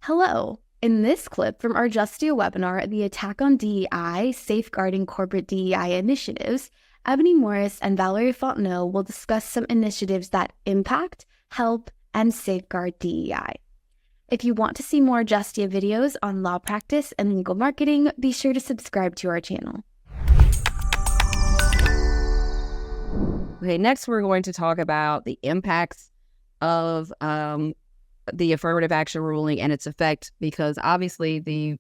Hello. In this clip from our Justia webinar, The Attack on DEI, Safeguarding Corporate DEI Initiatives, Ebony Morris and Valerie Fontenot will discuss some initiatives that impact, help, and safeguard DEI. If you want to see more Justia videos on law practice and legal marketing, be sure to subscribe to our channel. Okay, next we're going to talk about the impacts of the affirmative action ruling and its effect, because obviously the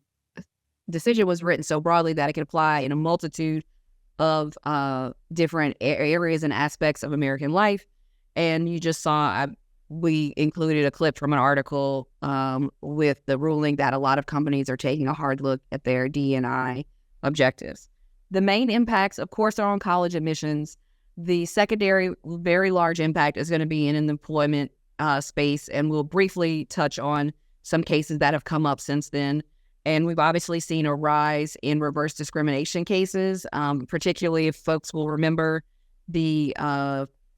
decision was written so broadly that it can apply in a multitude of different areas and aspects of American life. And you just saw, we included a clip from an article with the ruling that a lot of companies are taking a hard look at their D&I objectives. The main impacts, of course, are on college admissions. The secondary, very large impact is going to be in an employment space, and we'll briefly touch on some cases that have come up since then. And we've obviously seen a rise in reverse discrimination cases, particularly if folks will remember the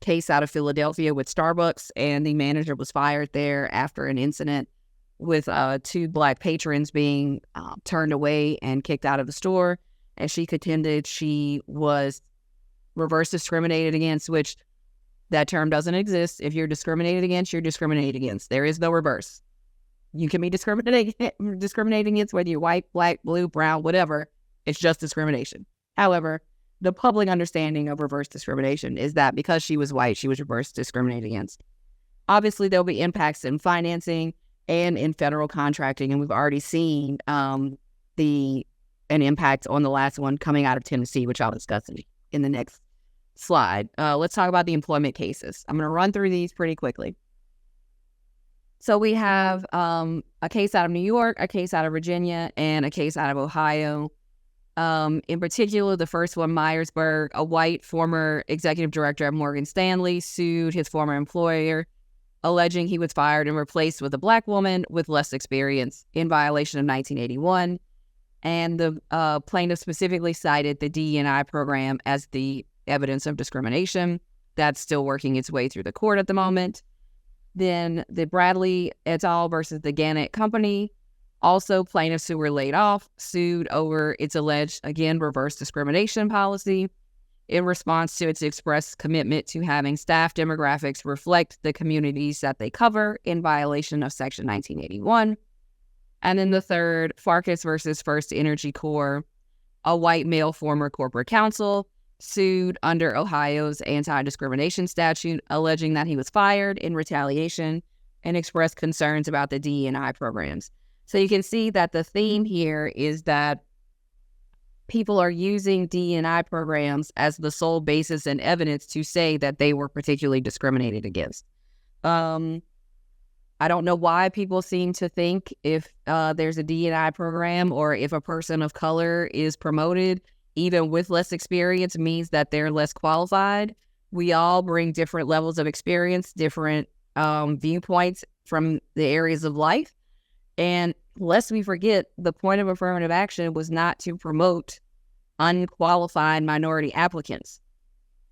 case out of Philadelphia with Starbucks, and the manager was fired there after an incident with two Black patrons being turned away and kicked out of the store. And she contended she was reverse discriminated against, which that term doesn't exist. If you're discriminated against, you're discriminated against. There is no reverse. You can be discriminated against whether you're white, black, blue, brown, whatever. It's just discrimination. However, the public understanding of reverse discrimination is that because she was white, she was reverse discriminated against. Obviously, there'll be impacts in financing and in federal contracting, and we've already seen an impact on the last one coming out of Tennessee, which I'll discuss in the next slide. Let's talk about the employment cases. I'm going to run through these pretty quickly. So we have a case out of New York, a case out of Virginia, and a case out of Ohio. In particular, the first one, Myersburg, a white former executive director at Morgan Stanley, sued his former employer, alleging he was fired and replaced with a Black woman with less experience in violation of 1981. And the plaintiff specifically cited the DE&I program as the evidence of discrimination. That's still working its way through the court at the moment. Then the Bradley et al. Versus the Gannett Company, also plaintiffs who were laid off sued over its alleged, again, reverse discrimination policy in response to its express commitment to having staff demographics reflect the communities that they cover in violation of Section 1981. And then the third, Farkas versus First Energy Corps, a white male former corporate counsel sued under Ohio's anti-discrimination statute, alleging that he was fired in retaliation and expressed concerns about the DE&I programs. So you can see that the theme here is that people are using DE&I programs as the sole basis and evidence to say that they were particularly discriminated against. I don't know why people seem to think if there's a D&I program or if a person of color is promoted, even with less experience, means that they're less qualified. We all bring different levels of experience, different viewpoints from the areas of life. And lest we forget, the point of affirmative action was not to promote unqualified minority applicants.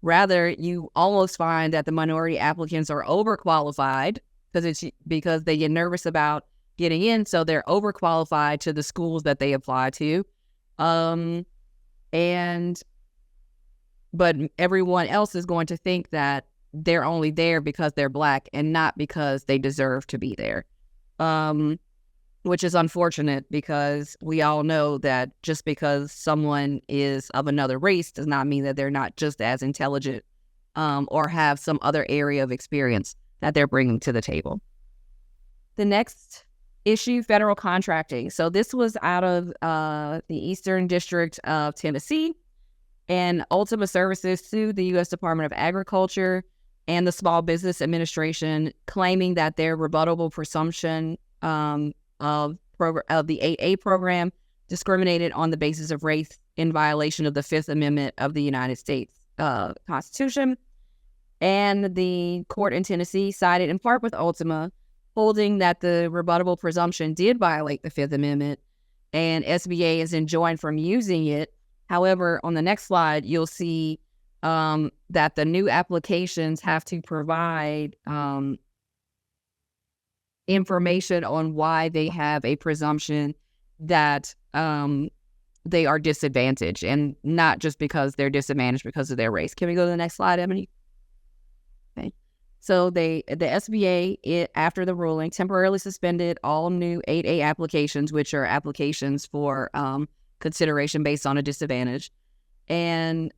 Rather, you almost find that the minority applicants are overqualified because they get nervous about getting in, so they're overqualified to the schools that they apply to. But everyone else is going to think that they're only there because they're Black and not because they deserve to be there, which is unfortunate, because we all know that just because someone is of another race does not mean that they're not just as intelligent or have some other area of experience that they're bringing to the table. The next issue, federal contracting. So this was out of the Eastern District of Tennessee, and Ultima Services sued the U.S. Department of Agriculture and the Small Business Administration, claiming that their rebuttable presumption of the 8A program discriminated on the basis of race in violation of the Fifth Amendment of the United States Constitution. And the court in Tennessee sided in part with Ultima, holding that the rebuttable presumption did violate the Fifth Amendment, and SBA is enjoined from using it. However, on the next slide, you'll see that the new applications have to provide information on why they have a presumption that they are disadvantaged, and not just because they're disadvantaged because of their race. Can we go to the next slide, Ebony? Okay. So the SBA, after the ruling, temporarily suspended all new 8A applications, which are applications for consideration based on a disadvantage. And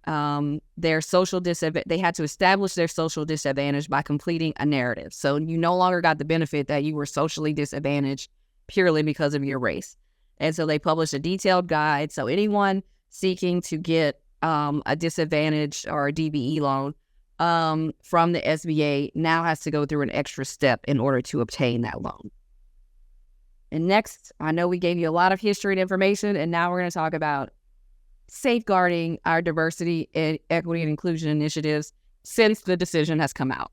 their social disadvantage, they had to establish their social disadvantage by completing a narrative. So you no longer got the benefit that you were socially disadvantaged purely because of your race. And so they published a detailed guide. So anyone seeking to get a disadvantage or a DBE loan from the SBA now has to go through an extra step in order to obtain that loan. And next, I know we gave you a lot of history and information, and now we're going to talk about safeguarding our diversity, equity, and inclusion initiatives since the decision has come out.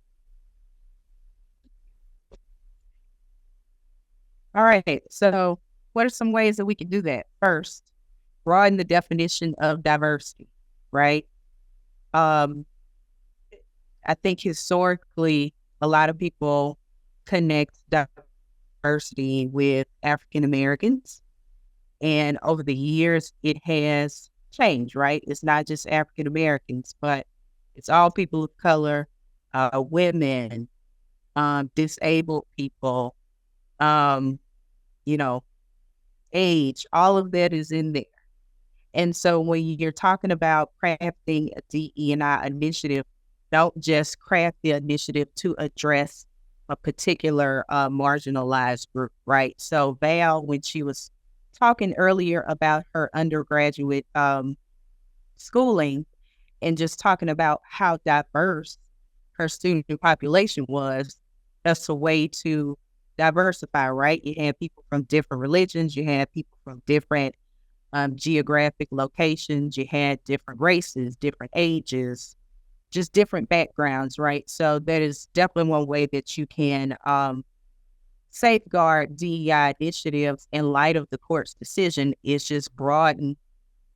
All right. So what are some ways that we can do that? First, broaden the definition of diversity, right? I think historically, a lot of people connect diversity with African Americans. And over the years, it has changed, right? It's not just African Americans, but it's all people of color, women, disabled people, age, all of that is in there. And so when you're talking about crafting a DE&I initiative, don't just craft the initiative to address a particular marginalized group, right? So Val, when she was talking earlier about her undergraduate schooling and just talking about how diverse her student population was, that's a way to diversify, right? You have people from different religions, you have people from different geographic locations, you had different races, different ages, just different backgrounds, right? So that is definitely one way that you can safeguard DEI initiatives in light of the court's decision, is just broaden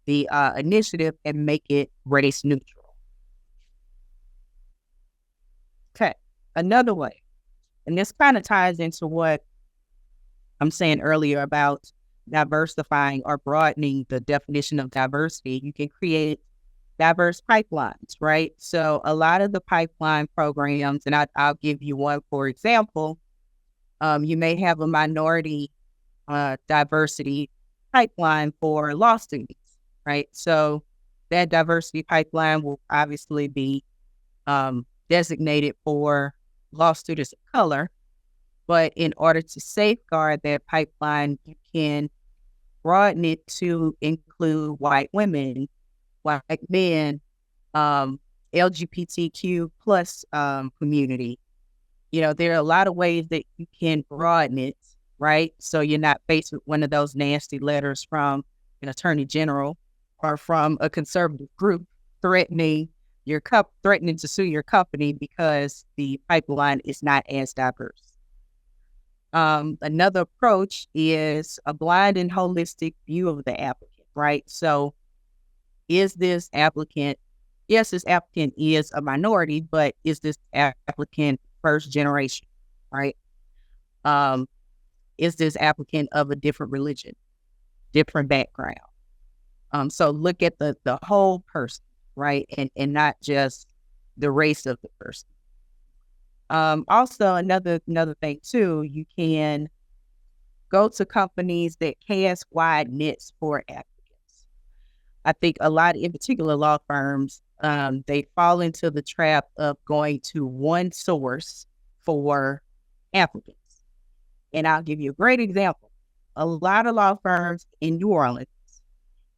the initiative and make it race neutral. Okay, another way, and this kind of ties into what I'm saying earlier about diversifying or broadening the definition of diversity. You can create diverse pipelines, right? So a lot of the pipeline programs, and I'll give you one for example, you may have a minority diversity pipeline for law students, right? So that diversity pipeline will obviously be designated for law students of color. But in order to safeguard that pipeline, you can broaden it to include white women, white men, LGBTQ plus community. There are a lot of ways that you can broaden it, right? So you're not faced with one of those nasty letters from an attorney general or from a conservative group threatening to sue your company because the pipeline is not as diverse. Another approach is a blind and holistic view of the applicant, right? So is this applicant, yes, this applicant is a minority, but is this applicant first generation, right? Is this applicant of a different religion, different background? So look at the whole person, right? And not just the race of the person. Also, another thing too, you can go to companies that cast wide nets for applicants. I think a lot, in particular law firms, they fall into the trap of going to one source for applicants. And I'll give you a great example. A lot of law firms in New Orleans,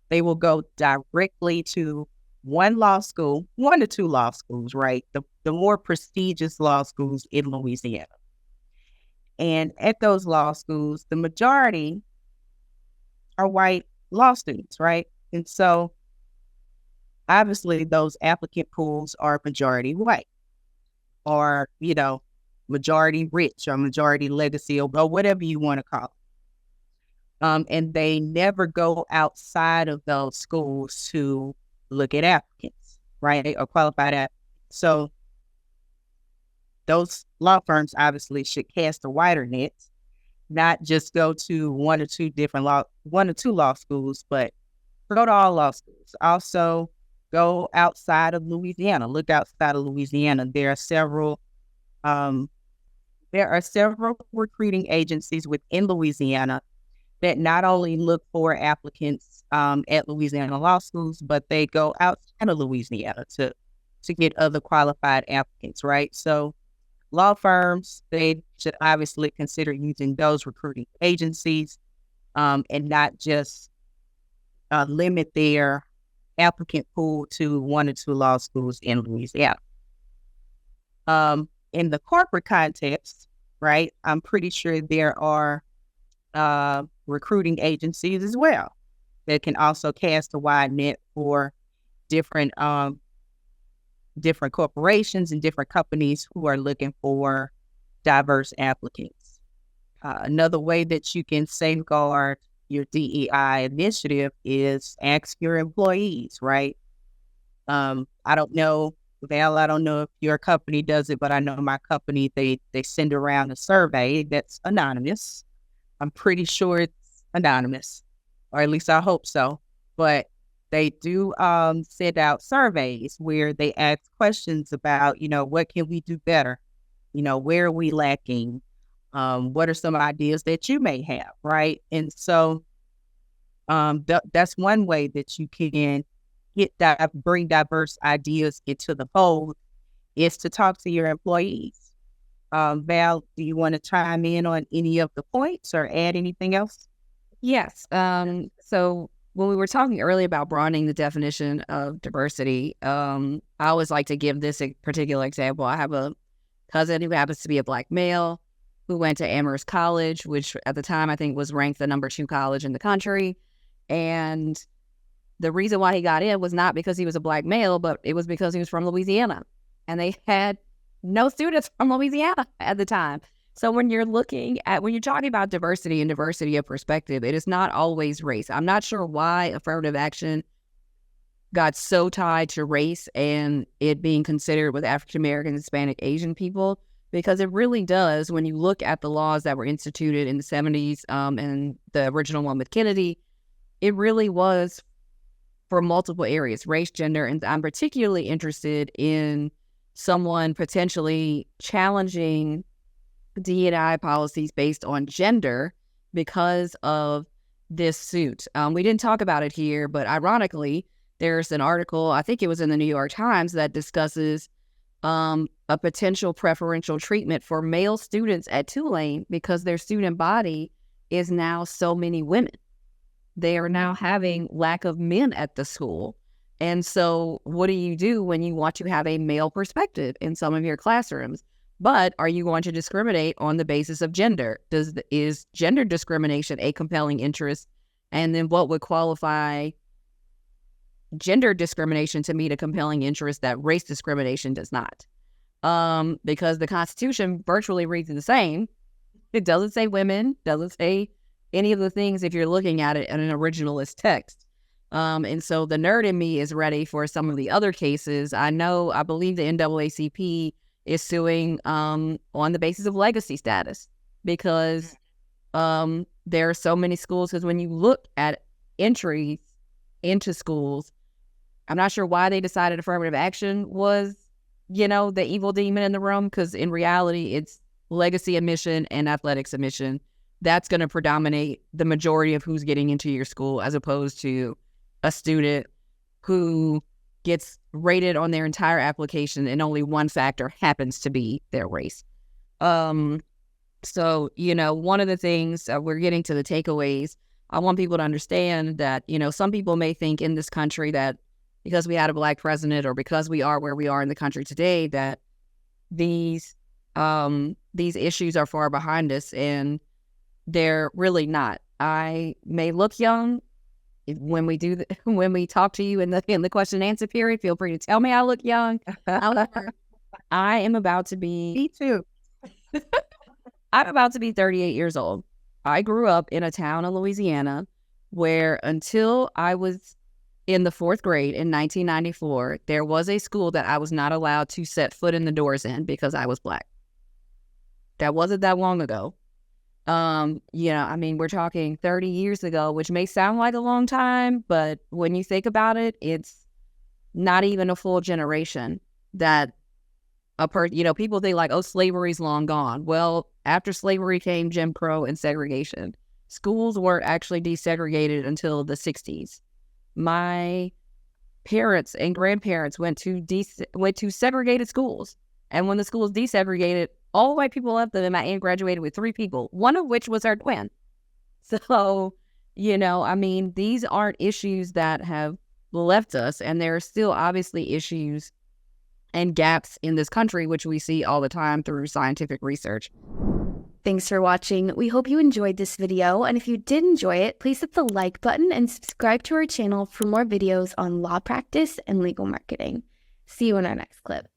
they will go directly to one to two law schools, right? The more prestigious law schools in Louisiana. And at those law schools, the majority are white law students, right? And so obviously those applicant pools are majority white, or, majority rich or majority legacy, or whatever you want to call it. And they never go outside of those schools to look at applicants, right? Or qualified applicants. So those law firms obviously should cast a wider net not just go to one or two law schools, but go to all law schools. Also, go outside of Louisiana. Look outside of Louisiana. Um, there are several recruiting agencies within Louisiana that not only look for applicants at Louisiana law schools, but they go outside of Louisiana to get other qualified applicants, right? So law firms, they should obviously consider using those recruiting agencies and not just limit their applicant pool to one or two law schools in Louisiana. In the corporate context, right, I'm pretty sure there are recruiting agencies as well that can also cast a wide net for different corporations and different companies who are looking for diverse applicants. Another way that you can safeguard your DEI initiative is ask your employees, right? I don't know, Val, I don't know if your company does it, but I know my company, they send around a survey that's anonymous. I'm pretty sure it's anonymous, or at least I hope so. But they do send out surveys where they ask questions about, what can we do better? Where are we lacking? What are some ideas that you may have, right? And so that's one way that you can bring diverse ideas into the fold, is to talk to your employees. Val, do you want to chime in on any of the points or add anything else? Yes. So when we were talking earlier about broadening the definition of diversity, I always like to give this a particular example. I have a cousin who happens to be a Black male who went to Amherst College, which at the time I think was ranked the number 2 college in the country. And the reason why he got in was not because he was a Black male, but it was because he was from Louisiana. And they had no students from Louisiana at the time. So when you're talking about diversity and diversity of perspective, it is not always race. I'm not sure why affirmative action got so tied to race and it being considered with African American, Hispanic, Asian people, because it really does. When you look at the laws that were instituted in the 70s and the original one with Kennedy, it really was for multiple areas, race, gender, and I'm particularly interested in someone potentially challenging DEI policies based on gender because of this suit. We didn't talk about it here, but ironically, there's an article, I think it was in the New York Times, that discusses a potential preferential treatment for male students at Tulane because their student body is now so many women. They are now having lack of men at the school. And so what do you do when you want to have a male perspective in some of your classrooms? But are you going to discriminate on the basis of gender? Is gender discrimination a compelling interest? And then what would qualify gender discrimination to meet a compelling interest that race discrimination does not? Because the Constitution virtually reads the same. It doesn't say women, doesn't say any of the things if you're looking at it in an originalist text. And so the nerd in me is ready for some of the other cases. I believe the NAACP is suing on the basis of legacy status because there are so many schools. Because when you look at entries into schools, I'm not sure why they decided affirmative action was, the evil demon in the room, because in reality, it's legacy admission and athletics admission. That's going to predominate the majority of who's getting into your school, as opposed to a student who gets rated on their entire application and only one factor happens to be their race. So, one of the things, we're getting to the takeaways. I want people to understand that, some people may think in this country that because we had a Black president or because we are where we are in the country today, that these issues are far behind us, and they're really not. I may look young. When we talk to you in the question and answer period, feel free to tell me I look young. However, I am about to be. Me too. I'm about to be 38 years old. I grew up in a town in Louisiana where until I was in the 4th grade in 1994, there was a school that I was not allowed to set foot in the doors in because I was Black. That wasn't that long ago. I mean, we're talking 30 years ago, which may sound like a long time, but when you think about it, it's not even a full generation that people think like, oh, slavery's long gone. Well, after slavery came Jim Crow and segregation. Schools weren't actually desegregated until the 60s. My parents and grandparents went to segregated schools. And when the schools desegregated, all the white people left them, and my aunt graduated with 3 people, one of which was her twin. So, I mean, these aren't issues that have left us, and there are still obviously issues and gaps in this country, which we see all the time through scientific research. Thanks for watching. We hope you enjoyed this video, and if you did enjoy it, please hit the like button and subscribe to our channel for more videos on law practice and legal marketing. See you in our next clip.